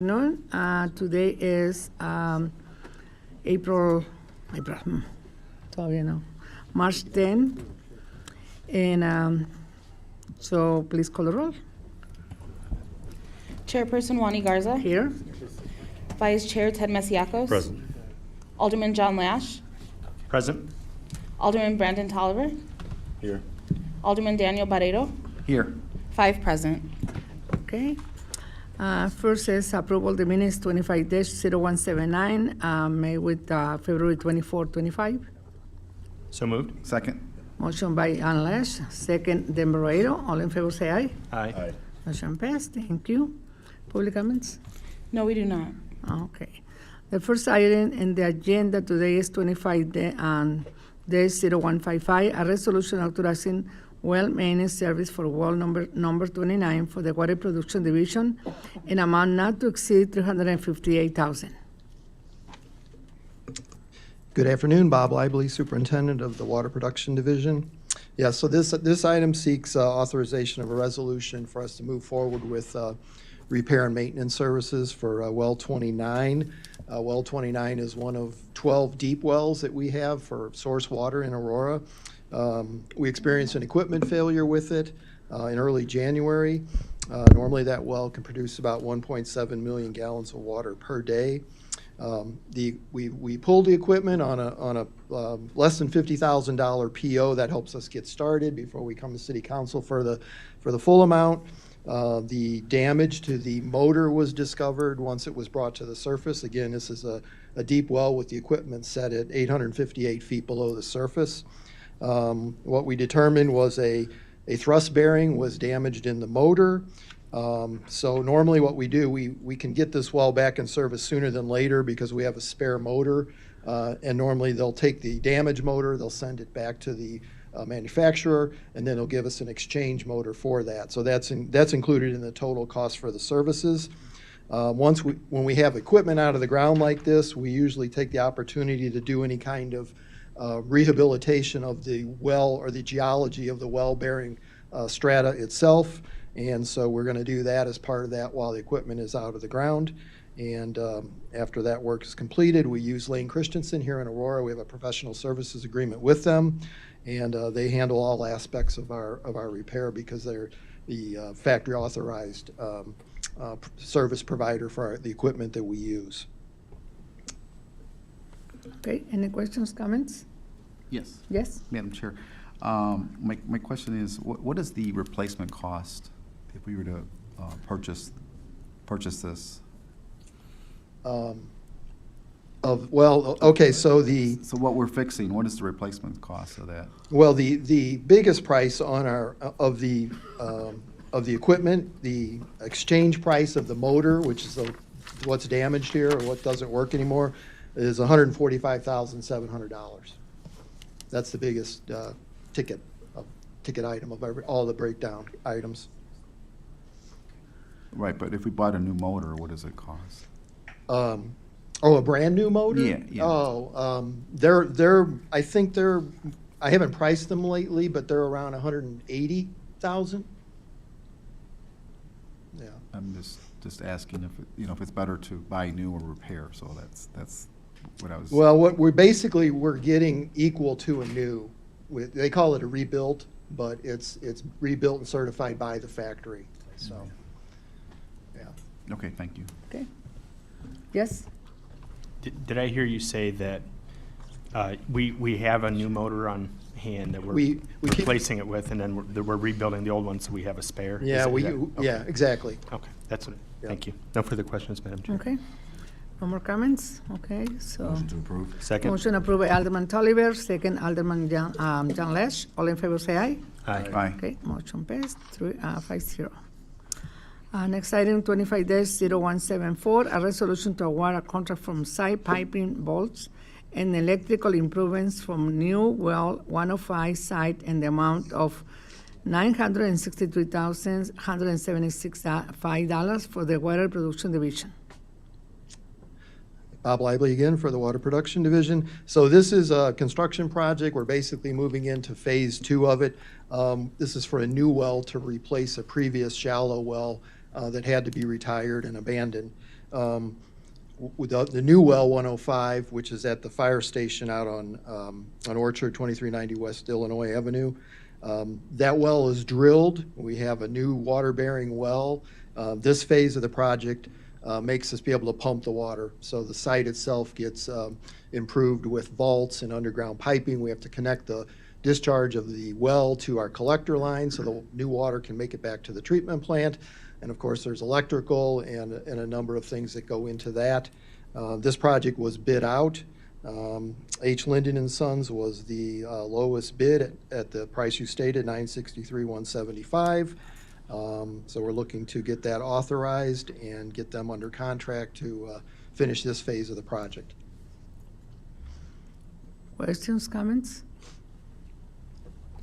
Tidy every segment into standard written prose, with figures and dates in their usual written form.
Noon. Today is April, todavía no, March 10. And so please call the roll. Chairperson Wani Garza. Here. Vice Chair Ted Masiacos. Present. Alderman John Lash. Present. Alderman Brandon Tolliver. Here. Alderman Daniel Barreto. Here. 5 present. Okay. First is approval the minutes 25-0179 made with February 24, 25. So moved. Second. Motion by Ann Lash, second Denver Barreto. All in favor say aye. Aye. Motion passed. Thank you. Public comments? No, we do not. Okay. The first item in the agenda today is 25-0155, a resolution authorizing well maintenance service for well number 29 for the Water Production Division in amount not to exceed $358,000. Good afternoon, Bob Lively, Superintendent of the Water Production Division. Yeah, so this item seeks authorization of a resolution for us to move forward with repair and maintenance services for well 29. Well 29 is one of 12 deep wells that we have for source water in Aurora. We experienced an equipment failure with it in early January. Normally that well can produce about 1.7 million gallons of water per day. We pulled the equipment on a less than $50,000 PO. That helps us get started before we come to City Council for the full amount. The damage to the motor was discovered once it was brought to the surface. Again, this is a deep well with the equipment set at 858 feet below the surface. What we determined was a thrust bearing was damaged in the motor. So normally what we do, we can get this well back in service sooner than later because we have a spare motor. And normally they'll take the damaged motor, they'll send it back to the manufacturer, and then they'll give us an exchange motor for that. So that's included in the total cost for the services. When we have equipment out of the ground like this, we usually take the opportunity to do any kind of rehabilitation of the well or the geology of the well bearing strata itself. And so we're going to do that as part of that while the equipment is out of the ground. And after that work is completed, we use Lane Christensen here in Aurora. We have a professional services agreement with them, and they handle all aspects of our repair because they're the factory authorized service provider for the equipment that we use. Okay, any questions, comments? Yes, Yes? Madam Chair. My question is, what is the replacement cost if we were to purchase this? Okay, so So what we're fixing, what is the replacement cost of that? well, the biggest price on of the equipment, the exchange price of the motor, which is what's damaged here or what doesn't work anymore, is $145,700. That's the biggest ticket item of all the breakdown items. Right, but if we bought a new motor, what does it cost? A brand new motor? Yeah. I think I haven't priced them lately, but they're around 180,000. Yeah. I'm just asking if if it's better to buy new or repair. So that's what I was. Well, we're getting equal to a new. They call it a rebuilt, but it's rebuilt and certified by the factory. So, yeah. Okay, thank you. Okay. Yes? Did I hear you say that we have a new motor on hand that we're We keep- replacing it with, and then we're rebuilding the old one so we have a spare? Yeah, Okay. yeah, exactly. Okay, that's what. Yeah. Thank you. No further questions, Madam Chair. Okay. No more comments? Okay, so. Motion to approve. Second. Motion approved by Alderman Tolliver, second Alderman John Lash. All in favor say aye. Aye. Aye. Okay, motion passed, 5-0. Next item, 25-0174, a resolution to award a contract from site piping bolts and electrical improvements from new well 105 site in the amount of $963,175 for the Water Production Division. Bob Lively again for the Water Production Division. So this is a construction project. We're basically moving into phase 2 of it. This is for a new well to replace a previous shallow well that had to be retired and abandoned. With the new well 105, which is at the fire station out on Orchard, 2390 West Illinois Avenue. That well is drilled. We have a new water-bearing well. This phase of the project makes us be able to pump the water. So the site itself gets improved with vaults and underground piping. We have to connect the discharge of the well to our collector line so the new water can make it back to the treatment plant. And of course, there's electrical and a number of things that go into that. This project was bid out. H. Linden and Sons was the lowest bid at the price you stated, $963,175. So we're looking to get that authorized and get them under contract to finish this phase of the project. Questions, comments?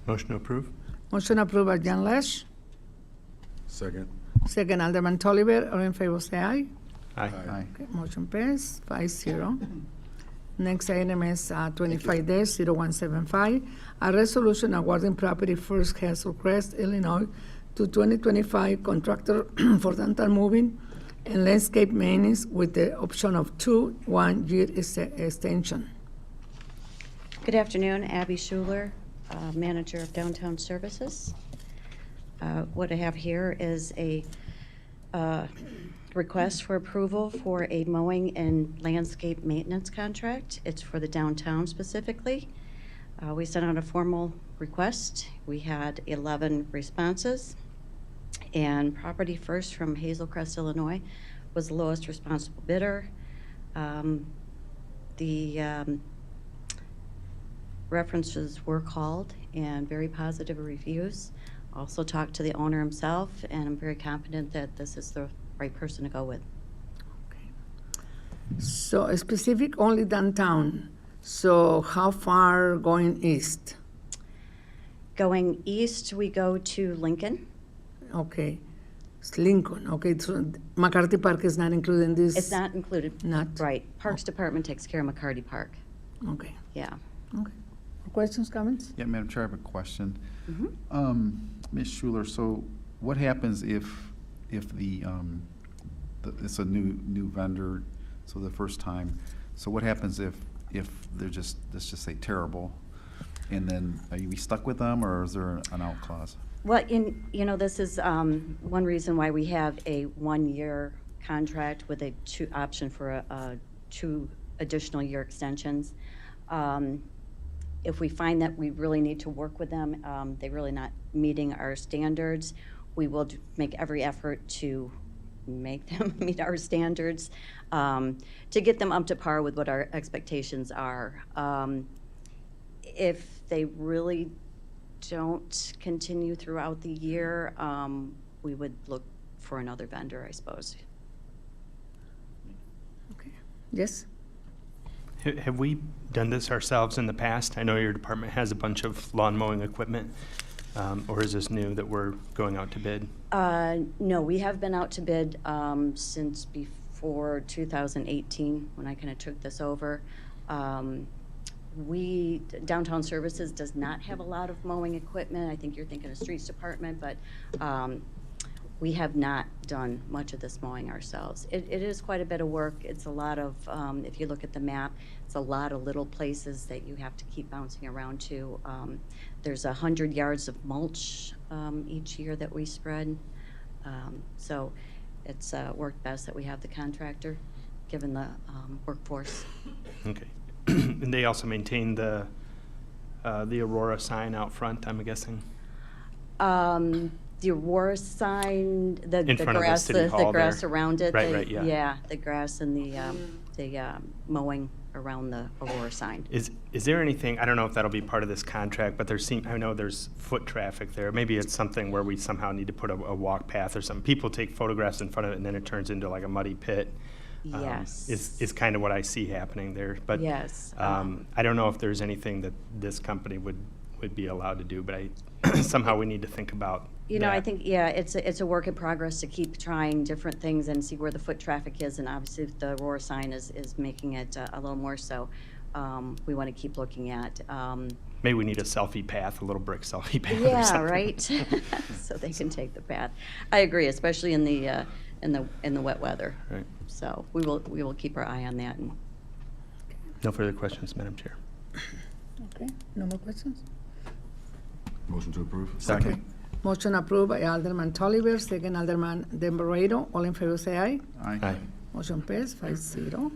Motion to approve? Motion approved by Jan Lesch. Second. Second, Alderman Tolliver. All in favor, say aye. Aye. Aye. Okay, motion passed, 5-0. Next item is 25-0175, a resolution awarding property First Hazel Crest, Illinois, to 2025 contractor for dental moving and landscape maintenance with the option of 2 one-year extension. Good afternoon, Abby Schuler, Manager of Downtown Services. What I have here is a request for approval for a mowing and landscape maintenance contract. It's for the downtown specifically. We sent out a formal request. We had 11 responses. And Property First from Hazel Crest, Illinois was the lowest responsible bidder. The references were called and very positive reviews. Also talked to the owner himself, and I'm very confident that this is the right person to go with. So specific only downtown. So how far going east? Going east, we go to Lincoln. Okay, it's Lincoln. Okay, so McCarthy Park is not included in this? It's not included. Not? Right. Parks Department takes care of McCarty Park. Okay, Yeah. okay. Questions, comments? Yeah, Madam Chair, I have a question. Mhm. Ms. Schuler, so what happens if it's a new vendor, so the first time, so what happens if they're just, let's just say terrible, and then are we stuck with them, or is there an out clause? Well, this is one reason why we have a one-year contract with a option for a 2 additional year extensions. If we find that we really need to work with them, they're really not meeting our standards, we will make every effort to make them meet our standards, to get them up to par with what our expectations are. If they really don't continue throughout the year, we would look for another vendor, I suppose. Okay. Yes? Have we done this ourselves in the past? I know your department has a bunch of lawn mowing equipment, or is this new that we're going out to bid? No, we have been out to bid since before 2018, when I kind of took this over. Downtown Services does not have a lot of mowing equipment. I think you're thinking of Streets Department, but we have not done much of this mowing ourselves. It is quite a bit of work. It's a lot of, if you look at the map, it's a lot of little places that you have to keep bouncing around to. There's 100 yards of mulch each year that we spread. So it's worked best that we have the contractor, given the workforce. Okay. And they also maintain the Aurora sign out front, I'm guessing? The Aurora sign, the In front of the grass, city the hall grass there. around it. Right, yeah. Yeah, the grass and the mowing around the Aurora sign. Is there anything, I don't know if that'll be part of this contract, but I know there's foot traffic there. Maybe it's something where we somehow need to put a walk path or something. People take photographs in front of it and then it turns into like a muddy pit. Yes. Is kind of what I see happening there. But Yes. I don't know if there's anything that this company would be allowed to do, but somehow we need to think about You know, I that. think, yeah, it's a work in progress to keep trying different things and see where the foot traffic is, and obviously the Aurora sign is making it a little more so. We want to keep looking at. Maybe we need a selfie path, a little brick selfie path or Yeah, something. right? So they can take the path. I agree, especially in the in the wet weather. Right. So we will keep our eye on that. And No further questions, Madam Chair. Okay, no more questions? Motion to approve? Second. Motion approved by Alderman Tolliver, second Alderman Demborado. All in favor say aye. Aye. Motion passed 5-0.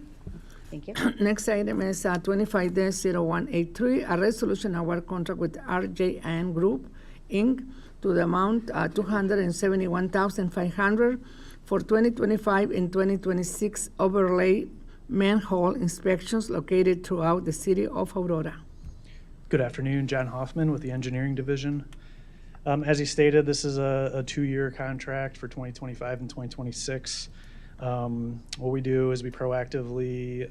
thank you. Next item is 25-0183, a resolution award contract with RJN Group, Inc., to the amount $271,500 for 2025 and 2026 overlay manhole inspections located throughout the city of Aurora. Good afternoon, John Hoffman with the Engineering Division. As he stated, this is a 2-year contract for 2025 and 2026. What we do is we proactively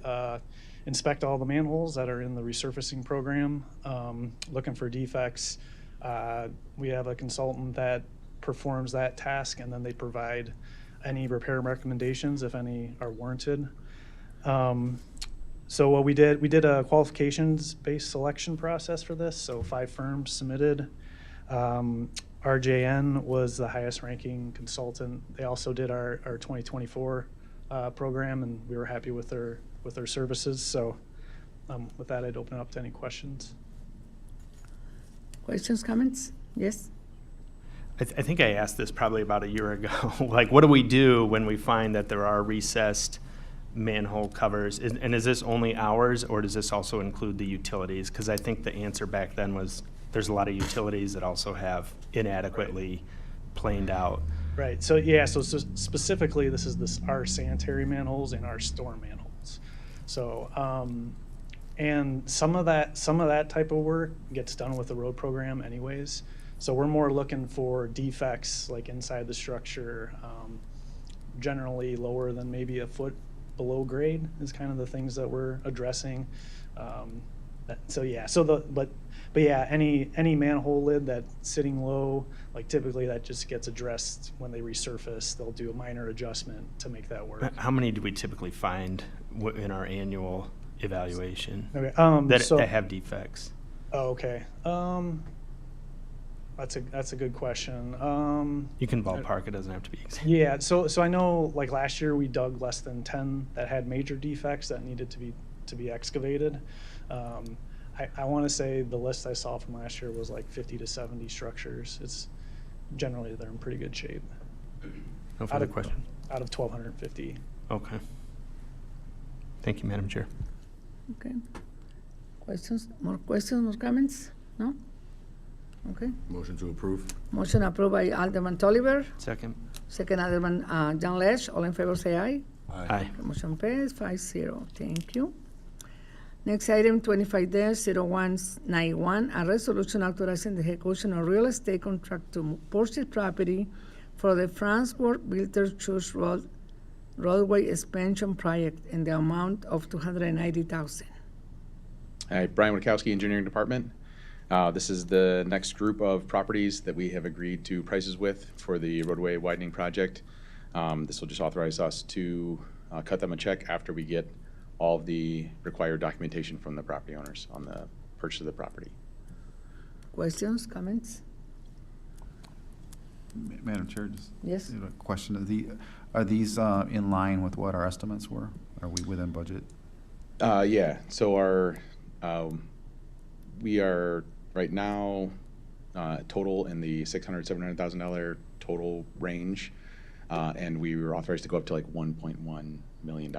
inspect all the manholes that are in the resurfacing program, looking for defects. We have a consultant that performs that task, and then they provide any repair recommendations if any are warranted. So what we did a qualifications-based selection process for this. So 5 firms submitted. RJN was the highest ranking consultant. They also did our 2024 program, and we were happy with their services. So with that, I'd open it up to any questions. Questions, comments? Yes? I think I asked this probably about a year ago. Like, what do we do when we find that there are recessed manhole covers? And is this only ours, or does this also include the utilities? Because I think the answer back then was there's a lot of utilities that also have inadequately planed out. Right. So yeah. So specifically, this is our sanitary manholes and our storm manholes. So and some of that type of work gets done with the road program, anyways. So we're more looking for defects like inside the structure, generally lower than maybe a foot below grade is kind of the things that we're addressing. So yeah. So but yeah, any manhole lid that's sitting low, like typically that just gets addressed when they resurface. They'll do a minor adjustment to make that work. How many do we typically find in our annual evaluation Okay. that have defects? Oh, okay. That's a good question. You can ballpark, it doesn't have to be exact. Yeah. So I know like last year we dug less than 10 that had major defects that needed to be excavated. I want to say the list I saw from last year was like 50 to 70 structures. It's generally they're in pretty good shape. No further question. Out of 1,250. Okay. Thank you, Madam Chair. Okay. Questions, more comments? No? Okay. Motion to approve? Motion approved by Alderman Tolliver, Second. second Alderman John Lesch. All in favor say aye. Aye. Motion passed 5-0. Thank you. Next item, 25-0191, a resolution authorizing the execution of real estate contract to purchase property for the Frankfurt Wilter Church Road roadway expansion project in the amount of $290,000. Hi, Brian Witkowski, Engineering Department. This is the next group of properties that we have agreed to prices with for the roadway widening project. This will just authorize us to cut them a check after we get all of the required documentation from the property owners on the purchase of the property. Questions, comments? Madam Chair, just Yes. a question. Are these in line with what our estimates were? Are we within budget? Yeah, so we are right now total in the $600,000, $700,000 total range, and we were authorized to go up to like $1.1 million.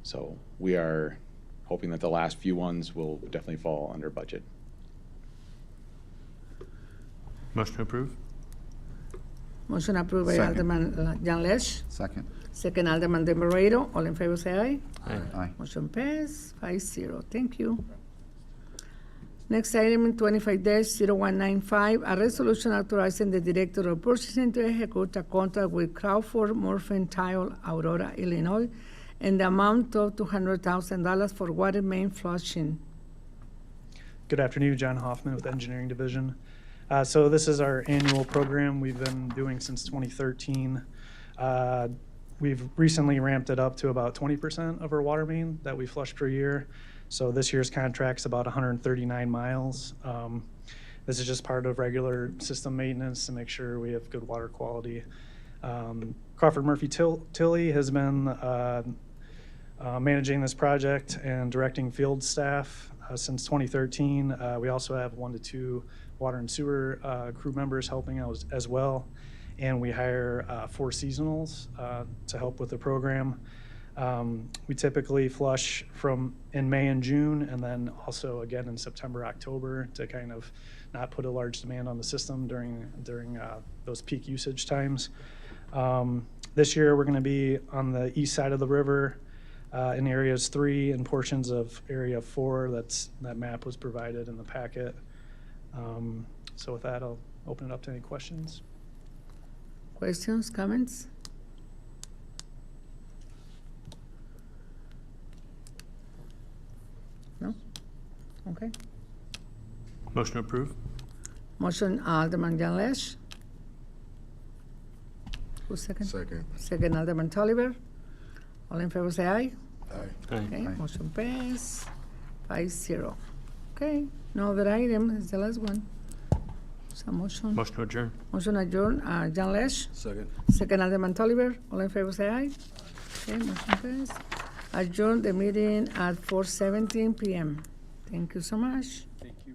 So we are hoping that the last few ones will definitely fall under budget. Motion to approve? Motion approved by Second. Alderman John Lesch, Second. second Alderman Demorado. All in favor say aye. Aye. Motion passed 5-0. Thank you. Next item, 25-0195, a resolution authorizing the Director of Purchasing to execute a contract with Crawford Morfentile, Aurora, Illinois, in the amount of $200,000 for water main flushing. Good afternoon, John Hoffman with Engineering Division. So this is our annual program we've been doing since 2013. We've recently ramped it up to about 20% of our water main that we flush per year. So this year's contract's about 139 miles. This is just part of regular system maintenance to make sure we have good water quality. Crawford Murphy Tilly has been managing this project and directing field staff since 2013. We also have 1 to 2 water and sewer crew members helping out as well. And we hire 4 seasonals to help with the program. We typically flush in May and June, and then also again in September, October, to kind of not put a large demand on the system during those peak usage times. This year, we're going to be on the east side of the river in areas 3 and portions of area 4. That map was provided in the packet. So with that, I'll open it up to any questions. Questions, comments? No? Okay. Motion to approve? Motion, Alderman John Lesh. Who's second? Second. Second, Alderman Tolliver. All in favor, say aye. Aye. Okay, Aye. motion pass, 5-0. Okay, no other item, is the last one. So motion, Motion to adjourn? motion adjourn, John Lesh. Second. Second, Alderman Tolliver. All in favor, say aye. Okay, motion pass. Adjourn the meeting at 4:17 PM. Thank you so much. Thank you.